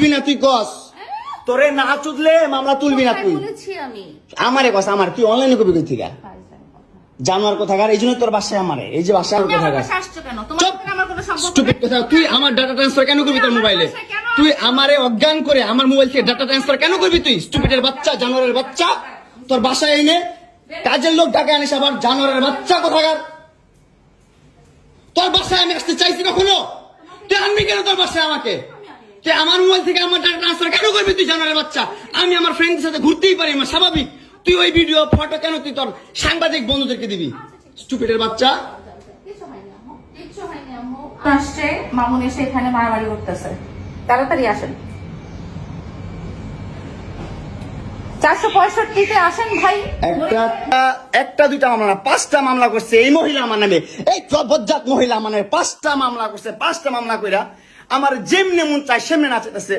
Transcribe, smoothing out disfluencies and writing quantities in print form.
তুলবি না তুই কস, তোরে না চুদলে মামলা তুলবি না তুই। আমারে কস, আমার তুই অনলাইনে কবি কই থেকে জানোয়ার কোথাকার, এই জন্য তোর বাসায় আমারে, এই যে বাসায় কোথাকার স্টুপিড কথা। তুই আমার ডাটা ট্রান্সফার কেন করবি তোর মোবাইলে? তুই আমারে অজ্ঞান করে আমার মোবাইল থেকে ডাটা ট্রান্সফার কেন করবি তুই? স্টুপিডের বাচ্চা, জানোয়ারের বাচ্চা, তোর বাসায় এনে কাজের লোক ঢাকা আনিস, আবার জানোয়ারের বাচ্চা কোথাকার। তোর বাসায় আমি আসতে চাইছি কখনো? তুই আনবি কেন তোর বাসায় আমাকে? তুই আমার মোবাইল থেকে আমার ডাটা ট্রান্সফার কেন করবি তুই জানোয়ারের বাচ্চা? আমি আমার ফ্রেন্ডের সাথে ঘুরতেই পারি, আমার স্বাভাবিক। তুই ওই ভিডিও ফটো কেন তুই তোর সাংবাদিক বন্ধুদেরকে দিবি? স্টুপিডের বাচ্চা। আসছে মামুন এসে এখানে মারামারি করতেছে, তাড়াতাড়ি আসেন। 465-তে আসেন ভাই। একটা দুইটা মামলা না, 5টা মামলা করছে এই মহিলা আমার নামে। এই বজ্জাত মহিলা আমার নামে 5টা মামলা করছে। 5টা মামলা কইরা আমার যেমনে মন চায় সেমনে নাচাইতেছে।